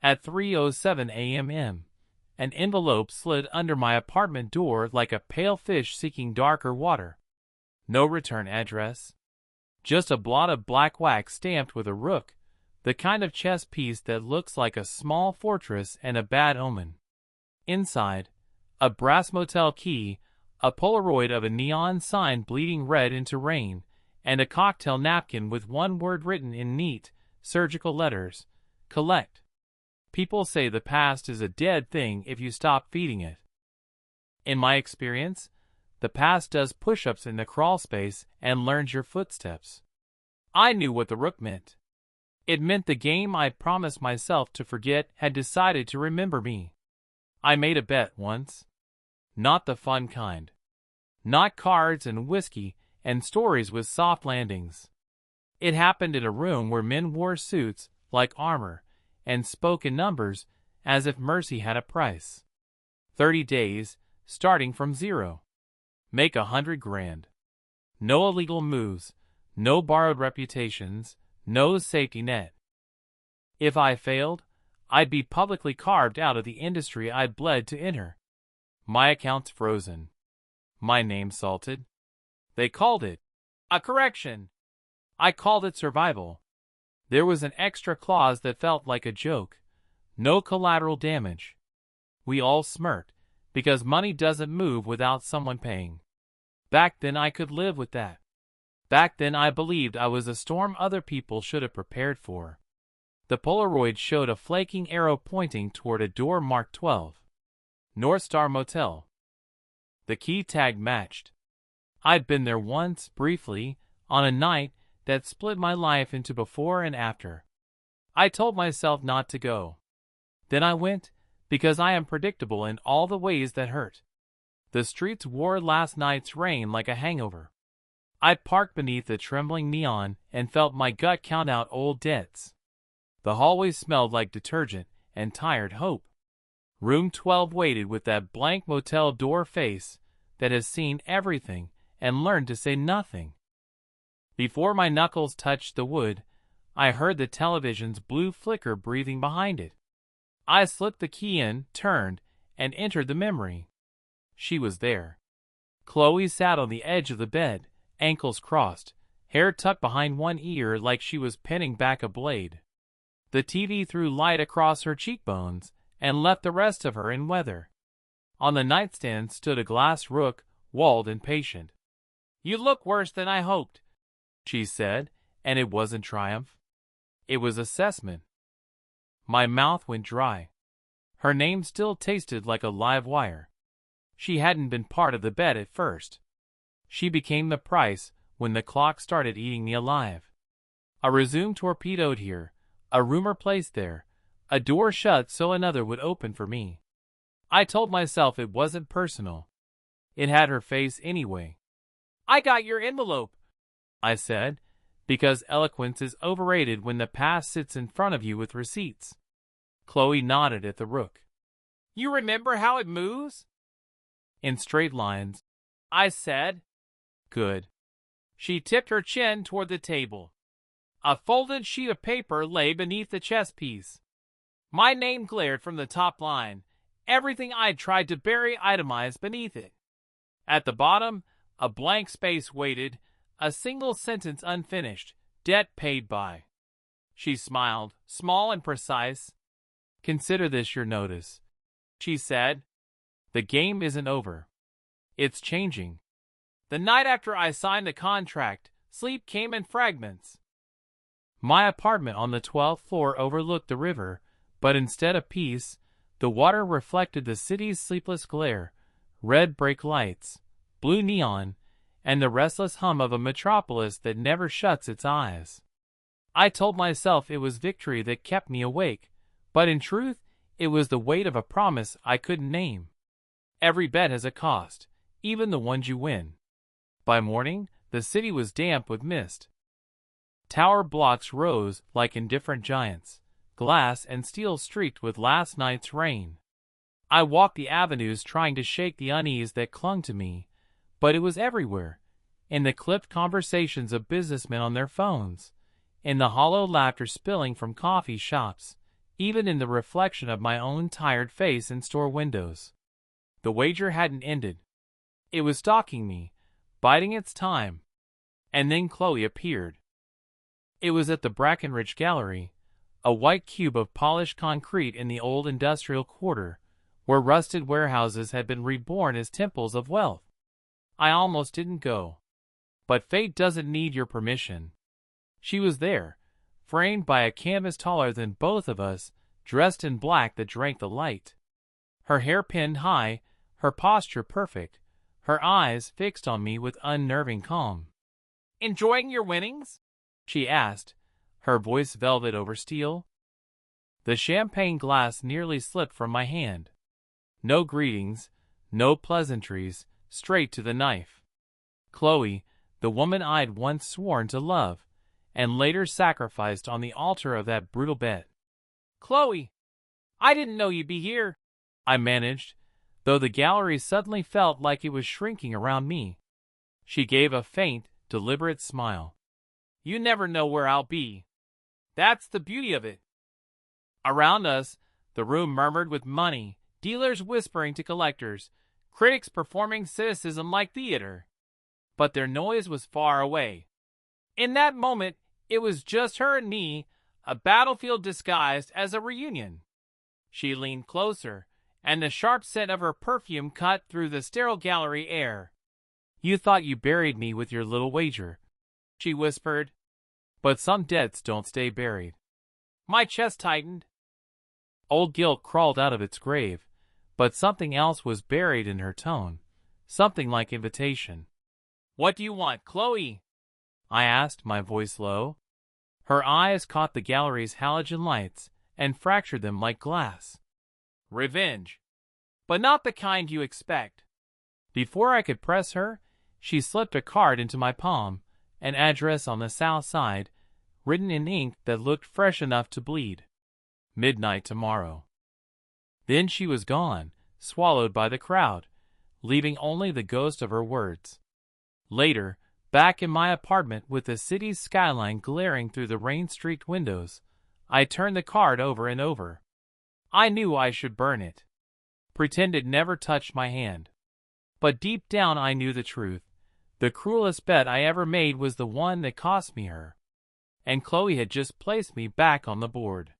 At 3:07 a.m., an envelope slid under my apartment door like a pale fish seeking darker water. No return address. Just a blot of black wax stamped with a rook, the kind of chess piece that looks like a small fortress and a bad omen. Inside, a brass motel key, a Polaroid of a neon sign bleeding red into rain, and a cocktail napkin with one word written in neat, surgical letters: collect. People say the past is a dead thing if you stop feeding it. In my experience, the past does push-ups in the crawl space and learns your footsteps. I knew what the rook meant. It meant the game I'd promised myself to forget had decided to remember me. I made a bet once. Not the fun kind. Not cards and whiskey and stories with soft landings. It happened in a room where men wore suits like armor and spoke in numbers as if mercy had a price. 30 days, starting from zero. Make 100 grand. No illegal moves, no borrowed reputations, no safety net. If I failed, I'd be publicly carved out of the industry I'd bled to enter. My account's frozen. My name salted. They called it a correction. I called it survival. There was an extra clause that felt like a joke. No collateral damage. We all smirked, because money doesn't move without someone paying. Back then I could live with that. Back then I believed I was a storm other people should have prepared for. The Polaroid showed a flaking arrow pointing toward a door marked 12. North Star Motel. The key tag matched. I'd been there once, briefly, on a night that split my life into before and after. I told myself not to go. Then I went, because I am predictable in all the ways that hurt. The streets wore last night's rain like a hangover. I parked beneath the trembling neon and felt my gut count out old debts. The hallway smelled like detergent and tired hope. Room 12 waited with that blank motel door face that has seen everything and learned to say nothing. Before my knuckles touched the wood, I heard the television's blue flicker breathing behind it. I slipped the key in, turned, and entered the memory. She was there. Chloe sat on the edge of the bed, ankles crossed, hair tucked behind one ear like she was pinning back a blade. The TV threw light across her cheekbones and left the rest of her in weather. On the nightstand stood a glass rook, walled and patient. "You look worse than I hoped," she said, and it wasn't triumph. It was assessment. My mouth went dry. Her name still tasted like a live wire. She hadn't been part of the bet at first. She became the price when the clock started eating me alive. A resume torpedoed here, a rumor placed there, a door shut so another would open for me. I told myself it wasn't personal. It had her face anyway. "I got your envelope," I said, because eloquence is overrated when the past sits in front of you with receipts. Chloe nodded at the rook. "You remember how it moves?" "In straight lines," I said. "Good." She tipped her chin toward the table. A folded sheet of paper lay beneath the chess piece. My name glared from the top line, everything I'd tried to bury itemized beneath it. At the bottom, a blank space waited, a single sentence unfinished, debt paid by. She smiled, small and precise. "Consider this your notice," she said. "The game isn't over. It's changing." The night after I signed the contract, sleep came in fragments. My apartment on the 12th floor overlooked the river, but instead of peace, the water reflected the city's sleepless glare, red brake lights, blue neon, and the restless hum of a metropolis that never shuts its eyes. I told myself it was victory that kept me awake, but in truth, it was the weight of a promise I couldn't name. Every bet has a cost, even the ones you win. By morning, the city was damp with mist. Tower blocks rose like indifferent giants, glass and steel streaked with last night's rain. I walked the avenues trying to shake the unease that clung to me, but it was everywhere, in the clipped conversations of businessmen on their phones, in the hollow laughter spilling from coffee shops, even in the reflection of my own tired face in store windows. The wager hadn't ended. It was stalking me, biding its time. And then Chloe appeared. It was at the Brackenridge Gallery, a white cube of polished concrete in the old industrial quarter, where rusted warehouses had been reborn as temples of wealth. I almost didn't go. But fate doesn't need your permission. She was there, framed by a canvas taller than both of us, dressed in black that drank the light. Her hair pinned high, her posture perfect, her eyes fixed on me with unnerving calm. "Enjoying your winnings?" she asked, her voice velvet over steel. The champagne glass nearly slipped from my hand. No greetings, no pleasantries, straight to the knife. Chloe, the woman I'd once sworn to love, and later sacrificed on the altar of that brutal bet. "Chloe, I didn't know you'd be here," I managed, though the gallery suddenly felt like it was shrinking around me. She gave a faint, deliberate smile. "You never know where I'll be. That's the beauty of it." Around us, the room murmured with money, dealers whispering to collectors, critics performing cynicism like theater. But their noise was far away. In that moment, it was just her and me, a battlefield disguised as a reunion. She leaned closer, and the sharp scent of her perfume cut through the sterile gallery air. "You thought you buried me with your little wager," she whispered. "But some debts don't stay buried." My chest tightened. Old guilt crawled out of its grave, but something else was buried in her tone, something like invitation. "What do you want, Chloe?" I asked, my voice low. Her eyes caught the gallery's halogen lights and fractured them like glass. "Revenge. But not the kind you expect." Before I could press her, she slipped a card into my palm, an address on the south side, written in ink that looked fresh enough to bleed. "Midnight tomorrow." Then she was gone, swallowed by the crowd, leaving only the ghost of her words. Later, back in my apartment with the city's skyline glaring through the rain-streaked windows, I turned the card over and over. I knew I should burn it. Pretend it never touched my hand. But deep down I knew the truth. The cruelest bet I ever made was the one that cost me her. And Chloe had just placed me back on the board.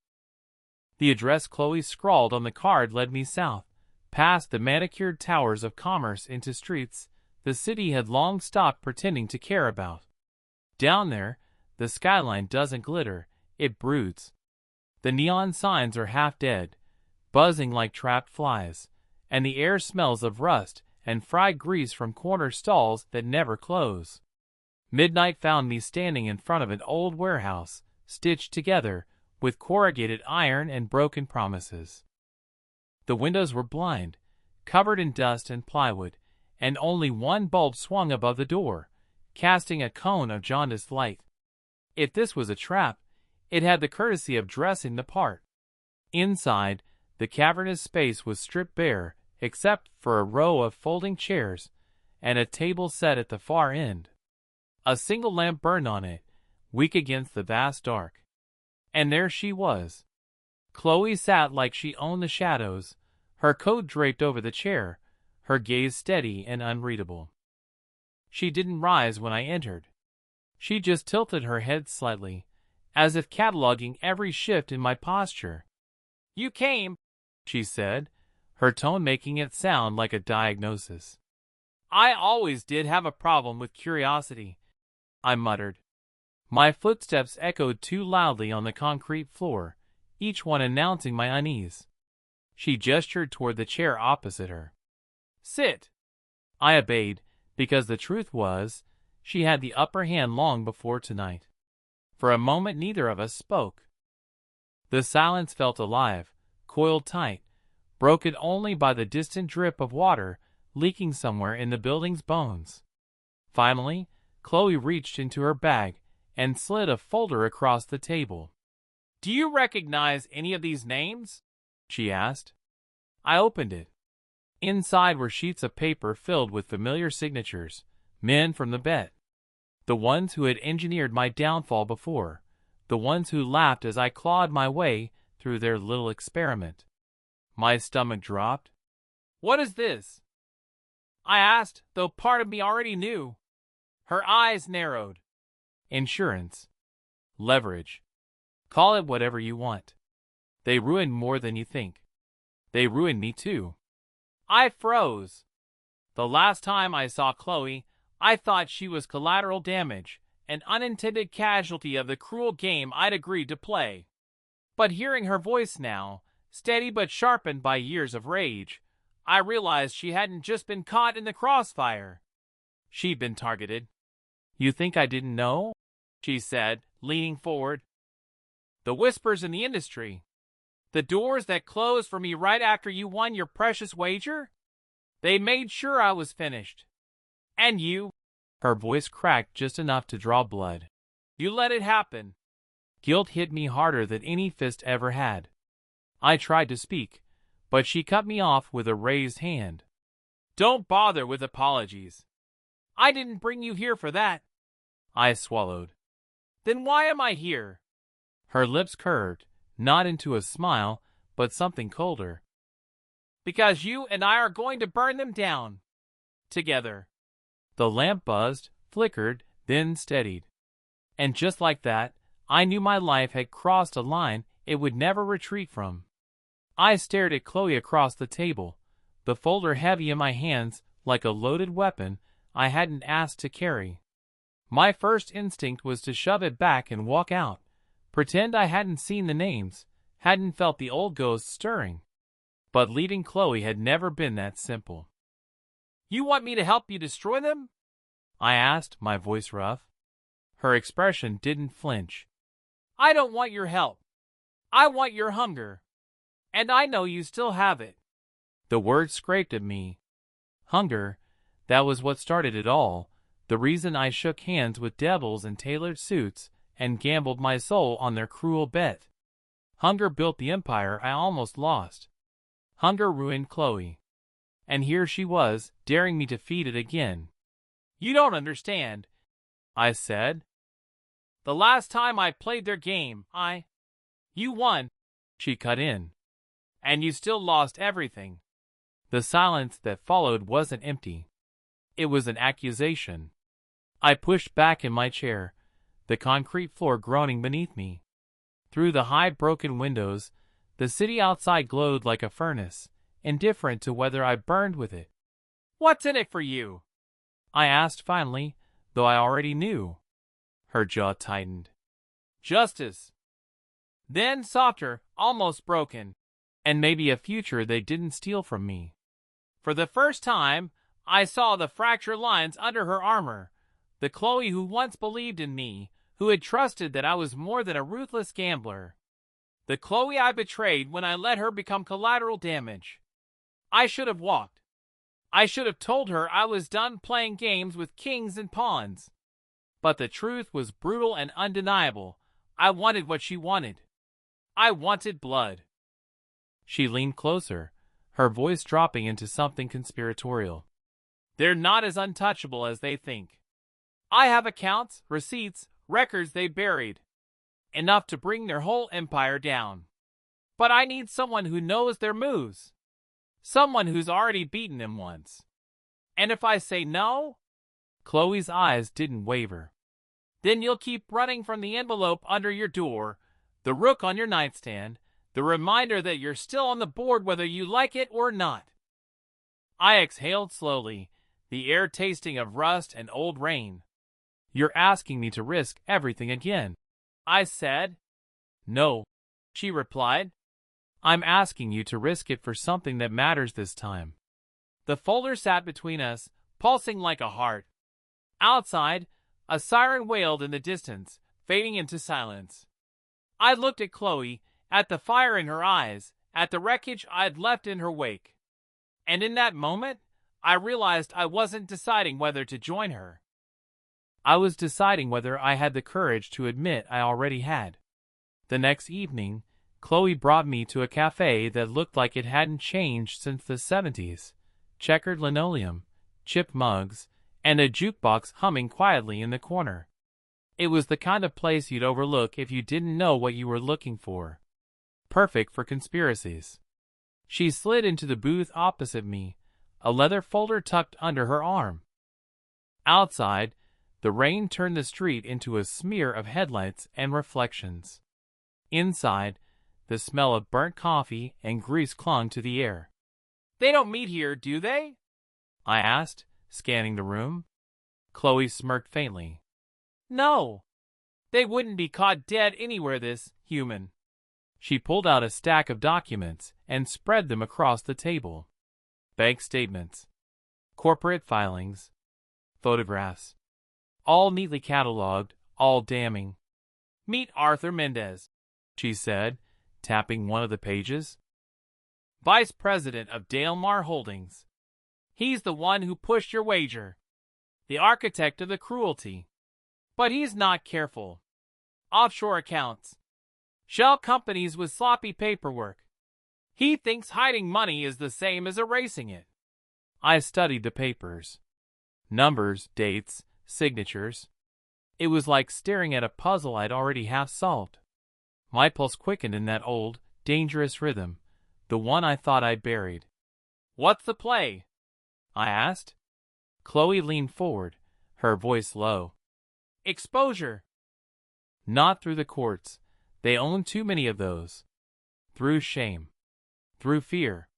The address Chloe scrawled on the card led me south, past the manicured towers of commerce into streets the city had long stopped pretending to care about. Down there, the skyline doesn't glitter, it broods. The neon signs are half dead, buzzing like trapped flies, and the air smells of rust and fried grease from corner stalls that never close. Midnight found me standing in front of an old warehouse, stitched together, with corrugated iron and broken promises. The windows were blind, covered in dust and plywood, and only one bulb swung above the door, casting a cone of jaundiced light. If this was a trap, it had the courtesy of dressing the part. Inside, the cavernous space was stripped bare, except for a row of folding chairs and a table set at the far end. A single lamp burned on it, weak against the vast dark. And there she was. Chloe sat like she owned the shadows, her coat draped over the chair, her gaze steady and unreadable. She didn't rise when I entered. She just tilted her head slightly, as if cataloging every shift in my posture. "You came," she said, her tone making it sound like a diagnosis. "I always did have a problem with curiosity," I muttered. My footsteps echoed too loudly on the concrete floor, each one announcing my unease. She gestured toward the chair opposite her. "Sit." I obeyed, because the truth was, she had the upper hand long before tonight. For a moment neither of us spoke. The silence felt alive, coiled tight, broken only by the distant drip of water leaking somewhere in the building's bones. Finally, Chloe reached into her bag and slid a folder across the table. "Do you recognize any of these names?" she asked. I opened it. Inside were sheets of paper filled with familiar signatures, men from the bet. The ones who had engineered my downfall before, the ones who laughed as I clawed my way through through their little experiment. My stomach dropped. "What is this?" I asked, though part of me already knew. Her eyes narrowed. "Insurance. Leverage. Call it whatever you want. They ruin more than you think. They ruined me too." I froze. The last time I saw Chloe, I thought she was collateral damage, an unintended casualty of the cruel game I'd agreed to play. But hearing her voice now, steady but sharpened by years of rage, I realized she hadn't just been caught in the crossfire. She'd been targeted. "You think I didn't know?" she said, leaning forward. "The whispers in the industry. The doors that closed for me right after you won your precious wager? They made sure I was finished. And you," her voice cracked just enough to draw blood, "you let it happen." Guilt hit me harder than any fist ever had. I tried to speak, but she cut me off with a raised hand. "Don't bother with apologies. I didn't bring you here for that." I swallowed. "Then why am I here?" Her lips curved, not into a smile, but something colder. "Because you and I are going to burn them down. Together." The lamp buzzed, flickered, then steadied. And just like that, I knew my life had crossed a line it would never retreat from. I stared at Chloe across the table, the folder heavy in my hands like a loaded weapon I hadn't asked to carry. My first instinct was to shove it back and walk out, pretend I hadn't seen the names, hadn't felt the old ghosts stirring. But leaving Chloe had never been that simple. "You want me to help you destroy them?" I asked, my voice rough. Her expression didn't flinch. "I don't want your help. I want your hunger. And I know you still have it." The words scraped at me. Hunger, that was what started it all, the reason I shook hands with devils in tailored suits and gambled my soul on their cruel bet. Hunger built the empire I almost lost. Hunger ruined Chloe. And here she was, daring me to feed it again. "You don't understand," I said. "The last time I played their game, You won," she cut in. "And you still lost everything." The silence that followed wasn't empty. It was an accusation. I pushed back in my chair, the concrete floor groaning beneath me. Through the high broken windows, the city outside glowed like a furnace, indifferent to whether I burned with it. "What's in it for you?" I asked finally, though I already knew. Her jaw tightened. "Justice." Then softer, almost broken, and maybe a future they didn't steal from me. For the first time, I saw the fractured lines under her armor, the Chloe who once believed in me, who had trusted that I was more than a ruthless gambler. The Chloe I betrayed when I let her become collateral damage. I should have walked. I should have told her I was done playing games with kings and pawns. But the truth was brutal and undeniable. I wanted what she wanted. I wanted blood. She leaned closer, her voice dropping into something conspiratorial. "They're not as untouchable as they think. I have accounts, receipts, records they buried. Enough to bring their whole empire down. But I need someone who knows their moves. Someone who's already beaten them once. And if I say no," Chloe's eyes didn't waver, "then you'll keep running from the envelope under your door, the rook on your nightstand, the reminder that you're still on the board whether you like it or not." I exhaled slowly, the air tasting of rust and old rain. "You're asking me to risk everything again," I said. "No," she replied. "I'm asking you to risk it for something that matters this time." The folder sat between us, pulsing like a heart. Outside, a siren wailed in the distance, fading into silence. I looked at Chloe, at the fire in her eyes, at the wreckage I'd left in her wake. And in that moment, I realized I wasn't deciding whether to join her. I was deciding whether I had the courage to admit I already had. The next evening, Chloe brought me to a cafe that looked like it hadn't changed since the 70s. Checkered linoleum, chipped mugs, and a jukebox humming quietly in the corner. It was the kind of place you'd overlook if you didn't know what you were looking for. perfect for conspiracies. She slid into the booth opposite me, a leather folder tucked under her arm. Outside, the rain turned the street into a smear of headlights and reflections. Inside, the smell of burnt coffee and grease clung to the air. "They don't meet here, do they?" I asked, scanning the room. Chloe smirked faintly. "No. They wouldn't be caught dead anywhere this human." She pulled out a stack of documents and spread them across the table. Bank statements, corporate filings, photographs, all neatly cataloged, all damning. "Meet Arthur Mendez," she said, tapping one of the pages. "Vice President of Dalmar Holdings. He's the one who pushed your wager. The architect of the cruelty. But he's not careful. Offshore accounts. Shell companies with sloppy paperwork. He thinks hiding money is the same as erasing it." I studied the papers. Numbers, dates, signatures. It was like staring at a puzzle I'd already half solved. My pulse quickened in that old, dangerous rhythm, the one I thought I'd buried. "What's the play?" I asked. Chloe leaned forward, her voice low. "Exposure." "Not through the courts. They own too many of those. Through shame. Through fear.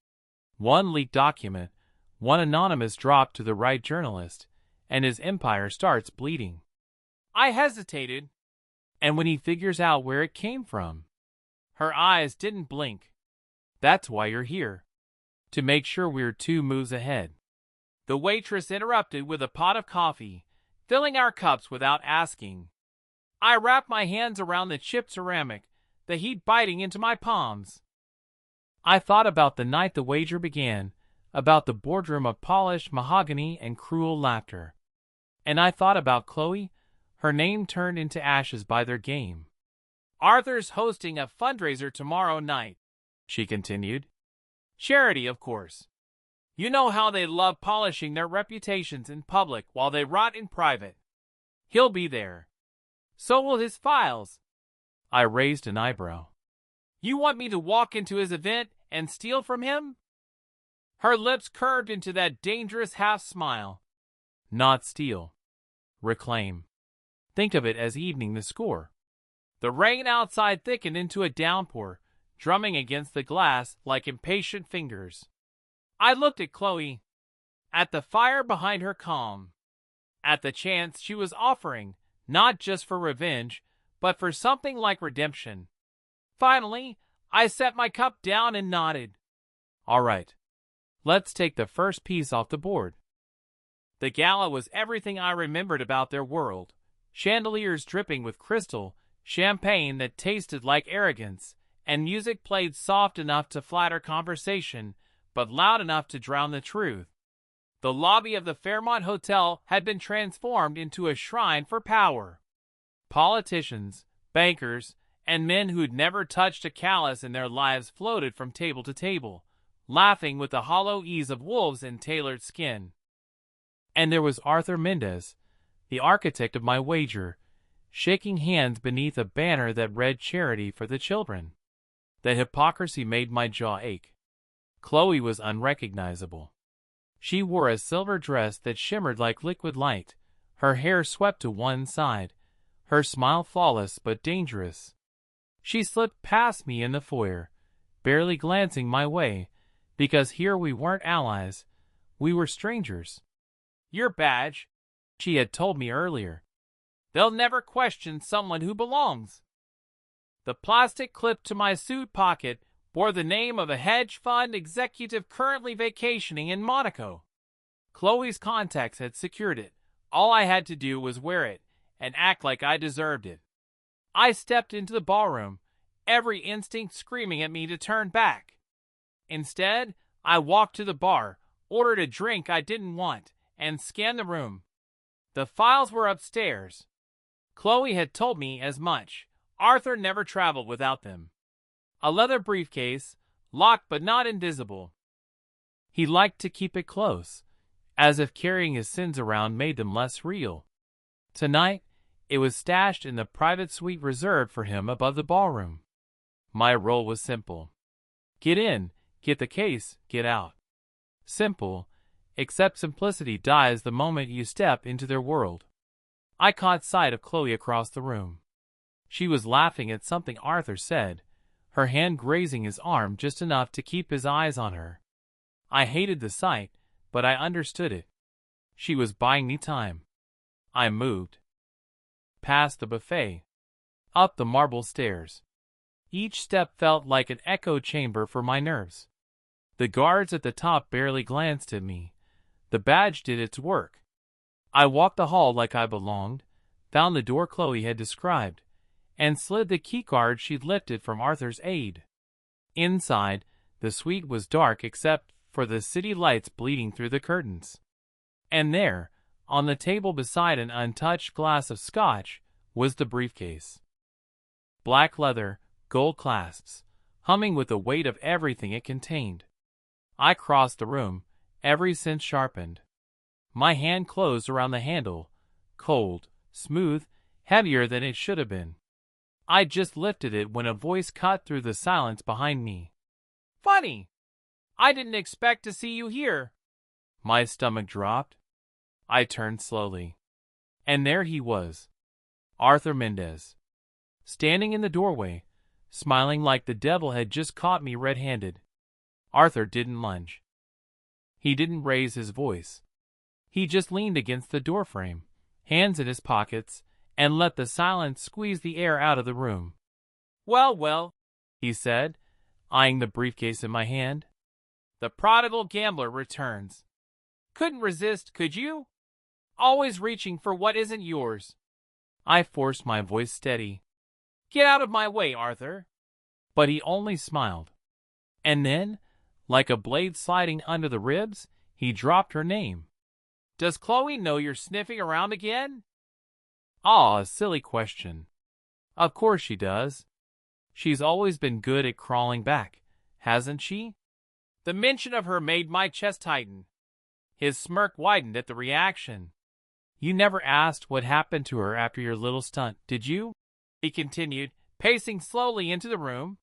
One leaked document, one anonymous drop to the right journalist, and his empire starts bleeding." I hesitated. "And when he figures out where it came from?" Her eyes didn't blink. "That's why you're here. To make sure we're 2 moves ahead." The waitress interrupted with a pot of coffee, filling our cups without asking. I wrapped my hands around the chipped ceramic, the heat biting into my palms. I thought about the night the wager began, about the boardroom of polished mahogany and cruel laughter. And I thought about Chloe, her name turned into ashes by their game. "Arthur's hosting a fundraiser tomorrow night," she continued. "Charity, of course. You know how they love polishing their reputations in public while they rot in private. He'll be there. So will his files." I raised an eyebrow. "You want me to walk into his event and steal from him?" Her lips curved into that dangerous half-smile. "Not steal. Reclaim. Think of it as evening the score." The rain outside thickened into a downpour, drumming against the glass like impatient fingers. I looked at Chloe, at the fire behind her calm, at the chance she was offering, not just for revenge, but for something like redemption. Finally, I set my cup down and nodded. "All right. Let's take the first piece off the board." The gala was everything I remembered about their world. Chandeliers dripping with crystal, champagne that tasted like arrogance, and music played soft enough to flatter conversation, but loud enough to drown the truth. The lobby of the Fairmont Hotel had been transformed into a shrine for power. Politicians, bankers, and men who'd never touched a callus in their lives floated from table to table, laughing with the hollow ease of wolves in tailored skin. And there was Arthur Mendez, the architect of my wager, shaking hands beneath a banner that read Charity for the Children. The hypocrisy made my jaw ache. Chloe was unrecognizable. She wore a silver dress that shimmered like liquid light, her hair swept to one side, her smile flawless but dangerous. She slipped past me in the foyer, barely glancing my way, because here we weren't allies, we were strangers. "Your badge," she had told me earlier. "They'll never question someone who belongs." The plastic clip to my suit pocket bore the name of a hedge fund executive currently vacationing in Monaco. Chloe's contacts had secured it. All I had to do was wear it and act like I deserved it. I stepped into the ballroom, every instinct screaming at me to turn back. Instead, I walked to the bar, ordered a drink I didn't want, and scanned the room. The files were upstairs. Chloe had told me as much. Arthur never traveled without them. A leather briefcase, locked but not invisible. He liked to keep it close, as if carrying his sins around made them less real. Tonight, it was stashed in the private suite reserved for him above the ballroom. My role was simple. Get in, get the case, get out. Simple, except simplicity dies the moment you step into their world. I caught sight of Chloe across the room. She was laughing at something Arthur said, her hand grazing his arm just enough to keep his eyes on her. I hated the sight, but I understood it. She was buying me time. I moved. Past the buffet. Up the marble stairs. Each step felt like an echo chamber for my nerves. The guards at the top barely glanced at me. The badge did its work. I walked the hall like I belonged, found the door Chloe had described, and slid the keycard she'd lifted from Arthur's aide. Inside, the suite was dark except for the city lights bleeding through the curtains. And there, on the table beside an untouched glass of scotch, was the briefcase. Black leather, gold clasps, humming with the weight of everything it contained. I crossed the room, every sense sharpened. My hand closed around the handle, cold, smooth, heavier than it should have been. I just lifted it when a voice cut through the silence behind me. "Funny! I didn't expect to see you here." My stomach dropped. I turned slowly. And there he was, Arthur Mendez, standing in the doorway, smiling like the devil had just caught me red-handed. Arthur didn't lunge. He didn't raise his voice. He just leaned against the doorframe, hands in his pockets, and let the silence squeeze the air out of the room. "Well, well," he said, eyeing the briefcase in my hand. "The prodigal gambler returns. Couldn't resist, could you? Always reaching for what isn't yours." I forced my voice steady. "Get out of my way, Arthur." But he only smiled. And then, like a blade sliding under the ribs, he dropped her name. "Does Chloe know you're sniffing around again?" "Aw, a silly question. Of course she does. She's always been good at crawling back, hasn't she?" The mention of her made my chest tighten. His smirk widened at the reaction. "You never asked what happened to her after your little stunt, did you?" he continued, pacing slowly into the room.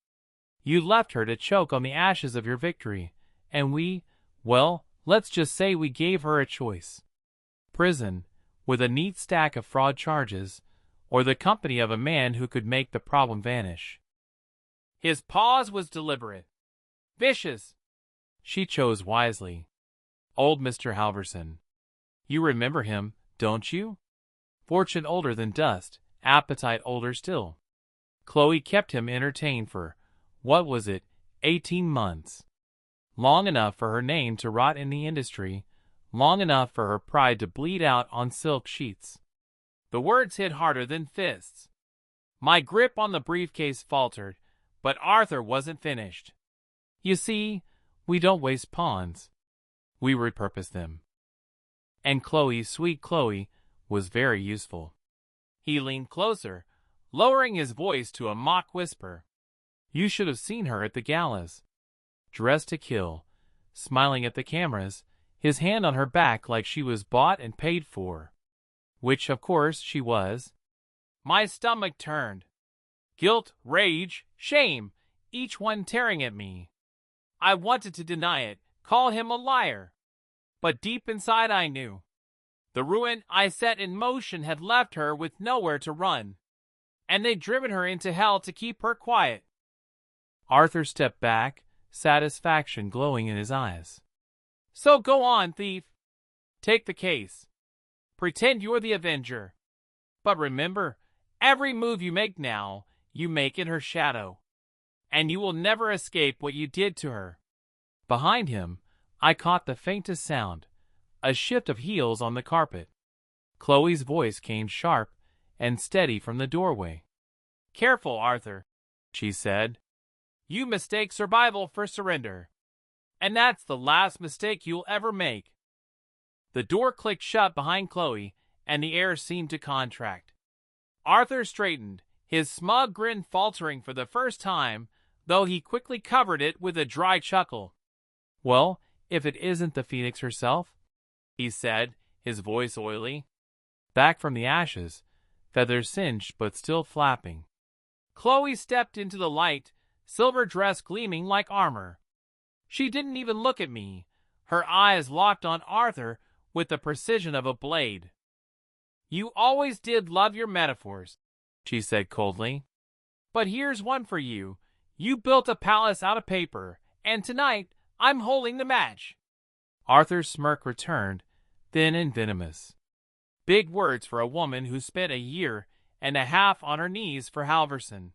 "You left her to choke on the ashes of your victory, and well, let's just say we gave her a choice. Prison, with a neat stack of fraud charges, or the company of a man who could make the problem vanish." His pause was deliberate. "Vicious." She chose wisely. "Old Mr. Halverson. You remember him, don't you? Fortune older than dust, appetite older still. Chloe kept him entertained for, what was it, 18 months. Long enough for her name to rot in the industry, long enough for her pride to bleed out on silk sheets." The words hit harder than fists. My grip on the briefcase faltered, but Arthur wasn't finished. "You see, we don't waste pawns. We repurpose them. And Chloe, sweet Chloe, was very useful." He leaned closer, lowering his voice to a mock whisper. "You should have seen her at the galas. Dressed to kill, smiling at the cameras, his hand on her back like she was bought and paid for. Which, of course, she was." My stomach turned. Guilt, rage, shame, each one tearing at me. I wanted to deny it, call him a liar. But deep inside I knew. The ruin I set in motion had left her with nowhere to run. And they'd driven her into hell to keep her quiet. Arthur stepped back, satisfaction glowing in his eyes. "So go on, thief. Take the case. Pretend you're the avenger. But remember, every move you make now, you make in her shadow. And you will never escape what you did to her." Behind him, I caught the faintest sound, a shift of heels on the carpet. Chloe's voice came sharp and steady from the doorway. "Careful, Arthur," she said. "You mistake survival for surrender. And that's the last mistake you'll ever make." The door clicked shut behind Chloe, and the air seemed to contract. Arthur straightened, his smug grin faltering for the first time, though he quickly covered it with a dry chuckle. "Well, if it isn't the Phoenix herself," he said, his voice oily. Back from the ashes, feathers singed but still flapping. Chloe stepped into the light, silver dress gleaming like armor. She didn't even look at me, her eyes locked on Arthur with the precision of a blade. "You always did love your metaphors," she said coldly. "But here's one for you. You built a palace out of paper, and tonight I'm holding the match." Arthur's smirk returned, thin and venomous. Big words for a woman who spent a year and a half on her knees for Halverson.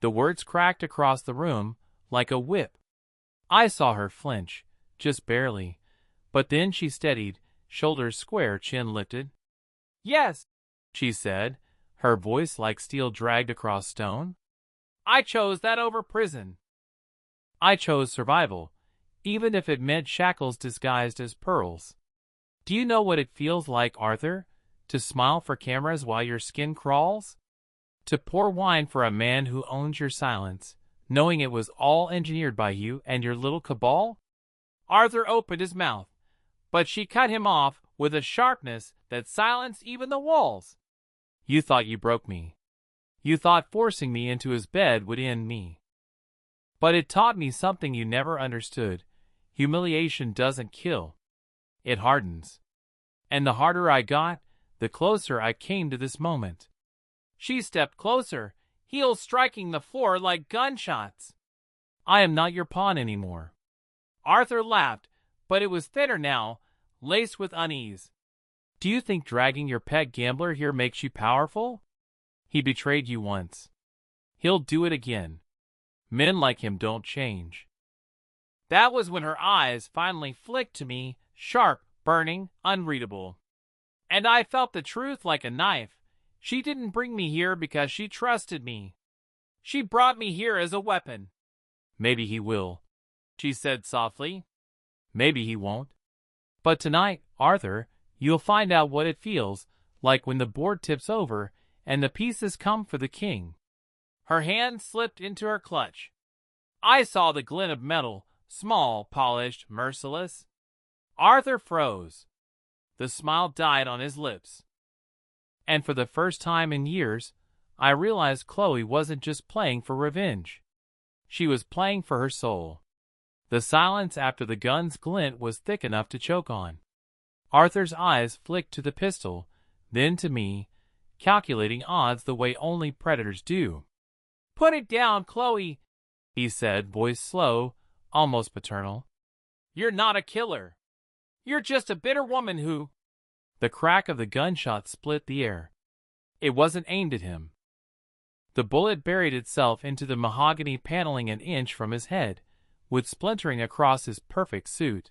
The words cracked across the room like a whip. I saw her flinch, just barely, but then she steadied, shoulders square, chin lifted. "Yes," she said, her voice like steel dragged across stone. "I chose that over prison. I chose survival, even if it meant shackles disguised as pearls. Do you know what it feels like, Arthur, to smile for cameras while your skin crawls? To pour wine for a man who owns your silence, knowing it was all engineered by you and your little cabal?" Arthur opened his mouth, but she cut him off with a sharpness that silenced even the walls. "You thought you broke me. You thought forcing me into his bed would end me. But it taught me something you never understood. Humiliation doesn't kill. It hardens. And the harder I got, the closer I came to this moment." She stepped closer, heels striking the floor like gunshots. "I am not your pawn anymore." Arthur laughed, but it was thinner now, laced with unease. "Do you think dragging your pet gambler here makes you powerful? He betrayed you once. He'll do it again. Men like him don't change." That was when her eyes finally flicked to me, sharp, burning, unreadable. And I felt the truth like a knife. She didn't bring me here because she trusted me. She brought me here as a weapon. "Maybe he will," she said softly. "Maybe he won't. But tonight, Arthur, you'll find out what it feels like when the board tips over and the pieces come for the king." Her hand slipped into her clutch. I saw the glint of metal, small, polished, merciless. Arthur froze. The smile died on his lips. And for the first time in years, I realized Chloe wasn't just playing for revenge. She was playing for her soul. The silence after the gun's glint was thick enough to choke on. Arthur's eyes flicked to the pistol, then to me, calculating odds the way only predators do. "Put it down, Chloe," he said, voice slow, almost paternal. "You're not a killer. You're just a bitter woman who—" The crack of the gunshot split the air. It wasn't aimed at him. The bullet buried itself into the mahogany paneling an inch from his head, with splintering across his perfect suit.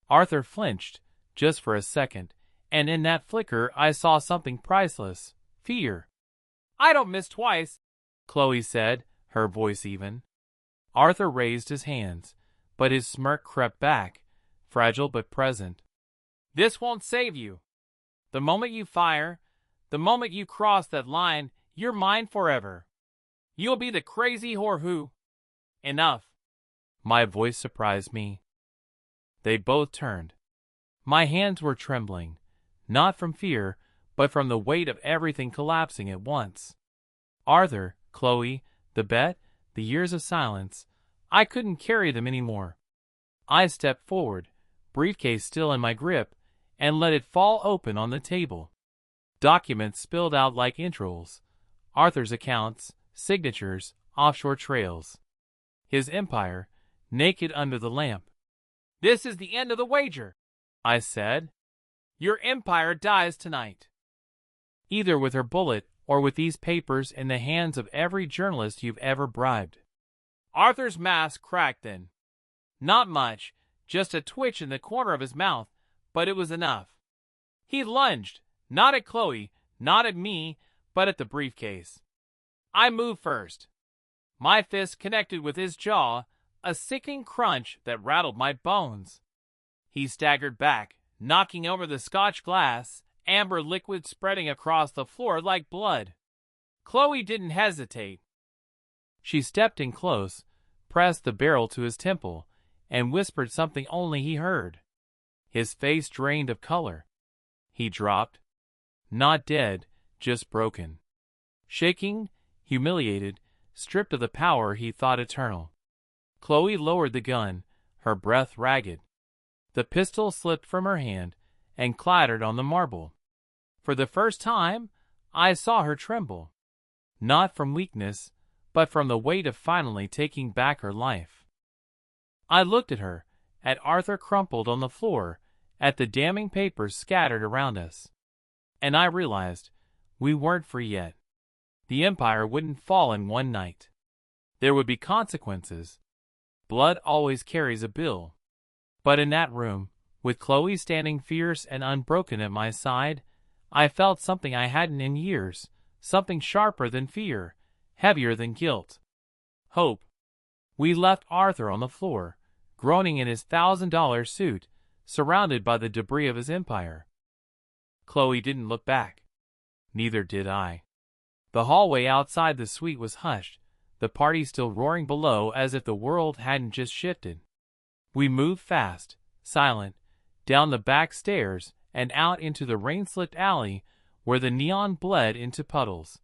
Arthur flinched, just for a second, and in that flicker I saw something priceless: fear. "I don't miss twice," Chloe said, her voice even. Arthur raised his hands, but his smirk crept back, fragile but present. "This won't save you. The moment you fire, the moment you cross that line, you're mine forever. You'll be the crazy whore who—" "Enough." My voice surprised me. They both turned. My hands were trembling, not from fear, but from the weight of everything collapsing at once. Arthur, Chloe, the bet, the years of silence, I couldn't carry them anymore. I stepped forward, briefcase still in my grip, and let it fall open on the table. Documents spilled out like entrails. Arthur's accounts, signatures, offshore trails. His empire, naked under the lamp. "This is the end of the wager," I said. "Your empire dies tonight. Either with her bullet or with these papers in the hands of every journalist you've ever bribed." Arthur's mask cracked then. Not much, just a twitch in the corner of his mouth, but it was enough. He lunged, not at Chloe, not at me, but at the briefcase. I moved first. My fist connected with his jaw, a sickening crunch that rattled my bones. He staggered back, knocking over the Scotch glass, amber liquid spreading across the floor like blood. Chloe didn't hesitate. She stepped in close, pressed the barrel to his temple, and whispered something only he heard. His face drained of color. He dropped. Not dead, just broken. Shaking, humiliated, stripped of the power he thought eternal. Chloe lowered the gun, her breath ragged. The pistol slipped from her hand and clattered on the marble. For the first time, I saw her tremble. Not from weakness, but from the weight of finally taking back her life. I looked at her, at Arthur crumpled on the floor, at the damning papers scattered around us. And I realized we weren't free yet. The empire wouldn't fall in one night. There would be consequences. Blood always carries a bill. But in that room, with Chloe standing fierce and unbroken at my side, I felt something I hadn't in years, something sharper than fear, heavier than guilt. Hope. We left Arthur on the floor, groaning in his $1,000 suit, surrounded by the debris of his empire. Chloe didn't look back. Neither did I. The hallway outside the suite was hushed, the party still roaring below as if the world hadn't just shifted. We moved fast, silent, down the back stairs and out into the rain-slicked alley where the neon bled into puddles.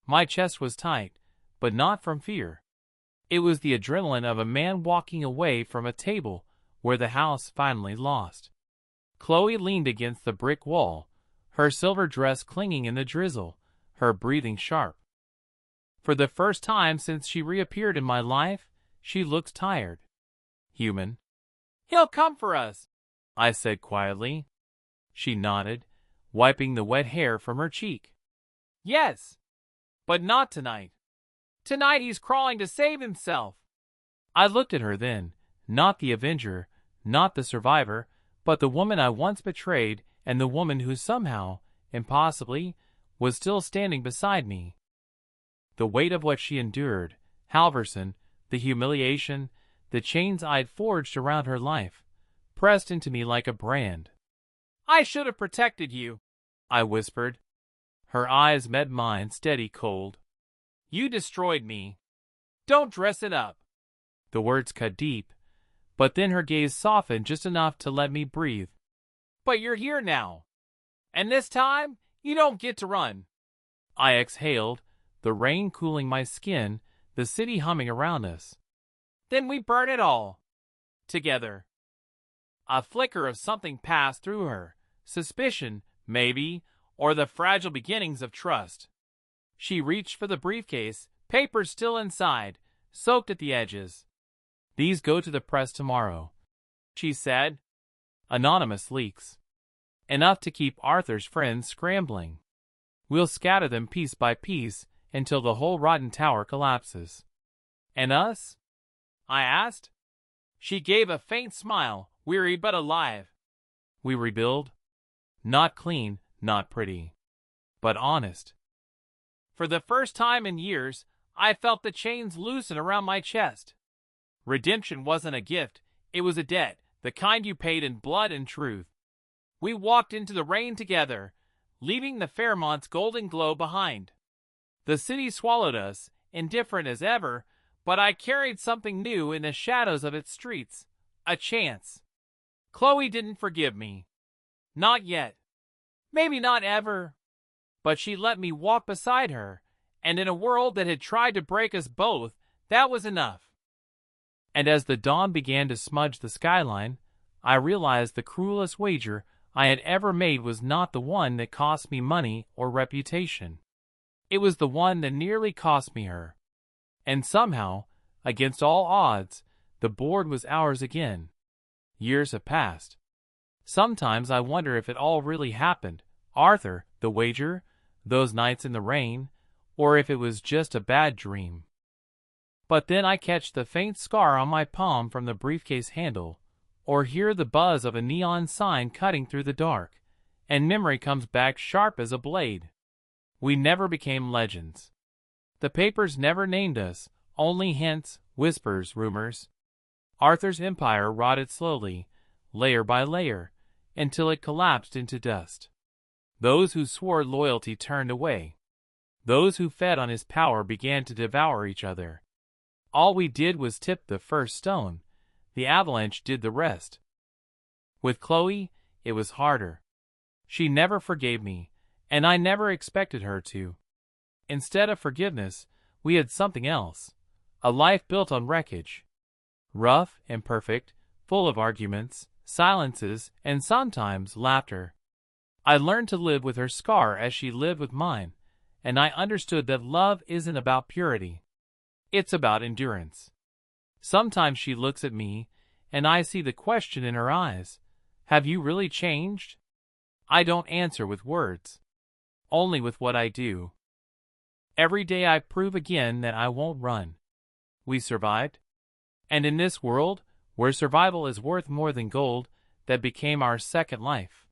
My chest was tight, but not from fear. It was the adrenaline of a man walking away from a table where the house finally lost. Chloe leaned against the brick wall, her silver dress clinging in the drizzle, her breathing sharp. For the first time since she reappeared in my life, she looked tired. Human. "He'll come for us," I said quietly. She nodded, wiping the wet hair from her cheek. "Yes, but not tonight. Tonight he's crawling to save himself." I looked at her then, not the avenger, not the survivor, but the woman I once betrayed and the woman who somehow, impossibly, was still standing beside me. The weight of what she endured, Halverson, the humiliation, the chains I'd forged around her life, pressed into me like a brand. "I should have protected you," I whispered. Her eyes met mine, steady, cold. "You destroyed me. Don't dress it up." The words cut deep, but then her gaze softened just enough to let me breathe. "But you're here now, and this time you don't get to run." I exhaled, the rain cooling my skin, the city humming around us. "Then we burn it all. Together." A flicker of something passed through her, suspicion, maybe, or the fragile beginnings of trust. She reached for the briefcase, papers still inside, soaked at the edges. "These go to the press tomorrow," she said. "Anonymous leaks. Enough to keep Arthur's friends scrambling. We'll scatter them piece by piece until the whole rotten tower collapses." "And us?" I asked. She gave a faint smile, weary but alive. "We rebuild. Not clean, not pretty, but honest." For the first time in years, I felt the chains loosen around my chest. Redemption wasn't a gift, it was a debt, the kind you paid in blood and truth. We walked into the rain together, leaving the Fairmont's golden glow behind. The city swallowed us, indifferent as ever, but I carried something new in the shadows of its streets, a chance. Chloe didn't forgive me. Not yet. Maybe not ever. But she let me walk beside her, and in a world that had tried to break us both, that was enough. And as the dawn began to smudge the skyline, I realized the cruelest wager I had ever made was not the one that cost me money or reputation. It was the one that nearly cost me her. And somehow, against all odds, the board was ours again. Years have passed. Sometimes I wonder if it all really happened, Arthur, the wager, those nights in the rain, or if it was just a bad dream. But then I catch the faint scar on my palm from the briefcase handle, or hear the buzz of a neon sign cutting through the dark, and memory comes back sharp as a blade. We never became legends. The papers never named us, only hints, whispers, rumors. Arthur's empire rotted slowly, layer by layer, until it collapsed into dust. Those who swore loyalty turned away. Those who fed on his power began to devour each other. All we did was tip the first stone. The avalanche did the rest. With Chloe, it was harder. She never forgave me, and I never expected her to. Instead of forgiveness, We had something else. A life built on wreckage. Rough, imperfect, full of arguments, silences, and sometimes laughter. I learned to live with her scar as she lived with mine, and I understood that love isn't about purity. It's about endurance. Sometimes she looks at me, and I see the question in her eyes. Have you really changed? I don't answer with words. Only with what I do. Every day I prove again that I won't run. We survived. And in this world, where survival is worth more than gold, that became our second life.